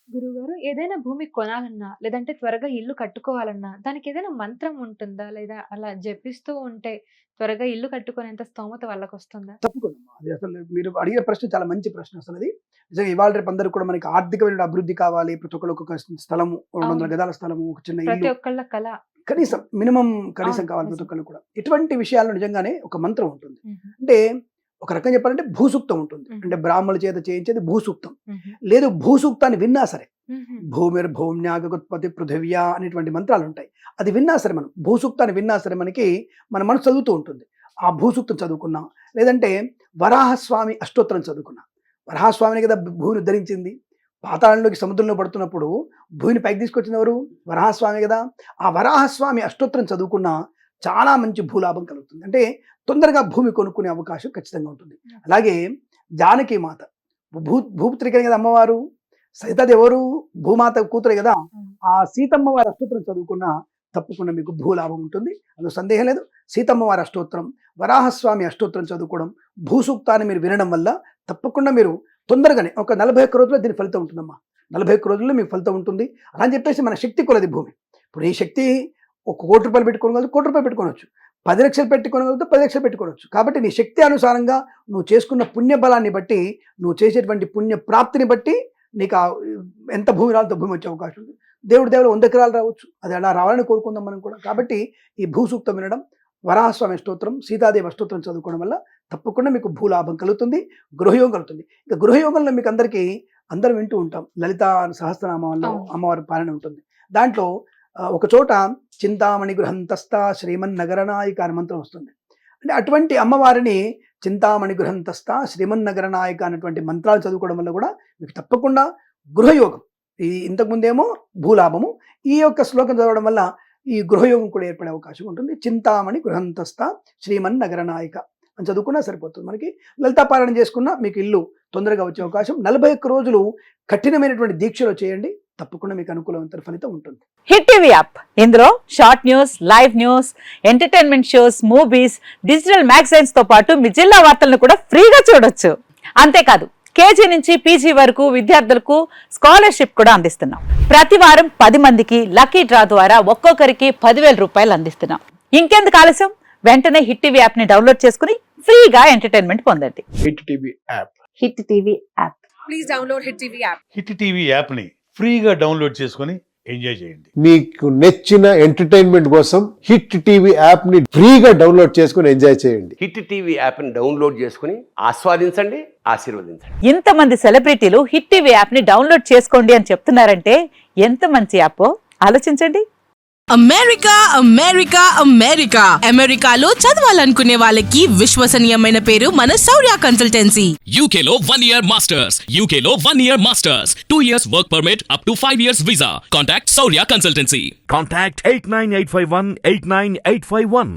గురువుగారు ఏదైనా భూమి కొనాలన్నా, లేదంటే త్వరగా ఇల్లు కట్టుకోవాలన్నా, దానికేదైనా మంత్రం ఉంటుందా? లేదా అలా జపిస్తూ ఉంటే త్వరగా ఇల్లు కట్టుకునేంత స్తోమత వాళ్ళకొస్తుందా? తప్పకుండా. అది అసలు మీరు అడిగే ప్రశ్న చాలా మంచి ప్రశ్న అసలది. నిజంగా ఇవాళ రేపు అందరికి కూడా మనకి ఆర్థికమైన అభివృద్ధి కావాలి. ప్రతి ఒక్కళ్ళు ఒక్కొక్క స్థలము, 200 అవును. గజాల స్థలము, ఒక చిన్న ప్రతి ఇల్లు ఒక్కళ్ళ కల. కనీసం మినిమమ్ కనీసం అవును. కావాలి ప్రతి నిజం. ఒక్కళ్ళు కూడా. ఇటువంటి విషయాల్లో నిజంగానే ఒక మంత్రం ఉంటుంది. హుహు. అంటే ఒక రకంగా చెప్పాలంటే భూసూక్తం ఉంటుంది. హుహు. అంటే బ్రాహ్మణుల చేత చేయించేది భూసూక్తం. హుహు. లేదు భూసూక్తాన్ని విన్నా సరే హుహు. భూమిర్భూమ్యాగోత్పత్తి పృథివ్యా అనేటువంటి మంత్రాలు ఉంటాయి. అది విన్నా సరే మనం భూసూక్తాన్ని విన్నా సరే మనకి మన మనసు చదువుతూ ఉంటుంది. ఆ భూసూక్తం చదువుకున్నా, లేదంటే వరాహస్వామి అష్టోత్తరం చదువుకున్నా. వరాహస్వామిని కదా భూమిని ఉద్ధరించింది. పాతాళంలోకి సముద్రంలో పడుతున్నప్పుడు భూమిని పైకి తీసుకొచ్చింది ఎవరు? వరాహస్వామి కదా. ఆ వరాహస్వామి అష్టోత్తరం చదువుకున్నా చాలా మంచి భూలాభం కలుగుతుంది. అంటే తొందరగా భూమి కొనుక్కునే అవకాశం ఖచ్చితంగా ఉంటుంది. అలాగే జానకి మాత భూపుత్రికనే కదా అమ్మవారు. సీతాదేవి ఎవరు? భూమాత కూతురే కదా. ఆ సీతమ్మ వారి అష్టోత్తరం చదువుకున్న తప్పకుండా మీకు భూలాభం ఉంటుంది, అందులో సందేహం లేదు. సీతమ్మ వారి అష్టోత్తరం, వరాహస్వామి అష్టోత్తరం చదువుకోవడం, భూసూక్తాన్ని మీరు వినడం వల్ల తప్పకుండా మీరు తొందరగానే ఒక 41 రోజుల్లో దీని ఫలితం ఉంటుందమ్మా. 41 రోజుల్లో మీకు ఫలితం ఉంటుంది. అలా అని చెప్పేసి మన శక్తి కొలది భూమి. ఇప్పుడు ఈ శక్తి ₹1,00,00,000 పెట్టుకోగలదు, ₹1,00,00,000 పెట్టుకోవచ్చు. 10 లక్షలు పెట్టుకోగలిగితే 10 లక్షలు పెట్టుకోవచ్చు. కాబట్టి నీ శక్తి అనుసారంగా నువ్వు చేసుకున్న పుణ్య బలాన్ని బట్టి, నువ్వు చేసేటువంటి పుణ్య ప్రాప్తిని బట్టి నీకు ఎంత భూమి రాలంత భూమి వచ్చే అవకాశం ఉంది. దేవుడి దేవుడు 100 ఎకరాలు రావచ్చు. అది అలా రావాలని కోరుకుందాం మనం కూడా. కాబట్టి ఈ భూసూక్తం వినడం, వరాహస్వామి అష్టోత్తరం, సీతాదేవి అష్టోత్తరం చదువుకోవడం వల్ల తప్పకుండా మీకు భూలాభం కలుగుతుంది, గృహయోగం కలుగుతుంది. ఇక గృహయోగంలో మీకు అందరం వింటూ ఉంటాం. లలితా సహస్రనామాల్లో అమ్మవారి పాలన ఉంటుంది. దాంట్లో ఒక చోట చింతామణి గృహంతస్థ శ్రీమన్నగరనాయిక అనే మంత్రం వస్తుంది. అంటే అటువంటి అమ్మవారిని చింతామణి గృహంతస్థ శ్రీమన్నగరనాయిక అనేటువంటి మంత్రాలు చదువుకోవడం వల్ల కూడా మీకు తప్పకుండా గృహయోగం, ఈ ఇంతకుముందేమో భూలాభము, ఈ యొక్క శ్లోకం చదవడం వల్ల ఈ గృహయోగం కూడా ఏర్పడే అవకాశం ఉంటుంది. చింతామణి గృహంతస్థ శ్రీమన్నగరనాయిక అని చదువుకున్నా సరిపోతుంది. మనకి లలితాపారాయణ చేసుకున్నా మీకు ఇల్లు తొందరగా వచ్చే అవకాశం. 41 రోజులు కఠినమైనటువంటి దీక్షలో చేయండి, తప్పకుండా మీకు అనుకూలమైన ఫలితం ఉంటుంది. హిట్ టీవీ యాప్, ఇందులో short news, live news, entertainment shows, movies, digital magazines తో పాటు మీ జిల్లా వార్తలను కూడా ఫ్రీగా చూడొచ్చు. అంతేకాదు కేజీ నుంచి పీజీ వరకు విద్యార్థులకు స్కాలర్షిప్ కూడా అందిస్తున్నాం. ప్రతి వారం 10 మందికి లక్కీ డ్రా ద్వారా ఒక్కొక్కరికి 10,000 రూపాయలు అందిస్తున్నాం. ఇంకెందుకు ఆలస్యం, వెంటనే హిట్ టీవీ యాప్ ని డౌన్లోడ్ చేసుకుని ఫ్రీగా ఎంటర్టైన్మెంట్ పొందండి. Hit TV app. Hit TV app. Please download hit TV app. Hit TV యాప్ని ఫ్రీగా డౌన్లోడ్ చేసుకొని ఎంజాయ్ చేయండి. మీకు నచ్చిన ఎంటర్టైన్మెంట్ కోసం హిట్ టీవీ యాప్ ని ఫ్రీగా డౌన్లోడ్ చేసుకొని ఎంజాయ్ చేయండి. హిట్ టీవీ యాప్ని డౌన్లోడ్ చేసుకుని ఆస్వాదించండి, ఆశీర్వదించండి. ఇంతమంది సెలబ్రిటీలు హిట్ టీవీ యాప్ ని డౌన్లోడ్ చేసుకోండి అని చెప్తున్నారంటే ఎంత మంచి యాప్ ఆలోచించండి. అమెరికా అమెరికా అమెరికా అమెరికాలో చదవాలనుకునే వాళ్ళకి విశ్వసనీయమైన పేరు మన శౌర్య కన్సల్టెన్సీ. UK లో 1 year masters, UK లో 1 year masters, 2 years work permit up to 5 years visa. Contact Saurya Consultancy. Contact 89851 89851.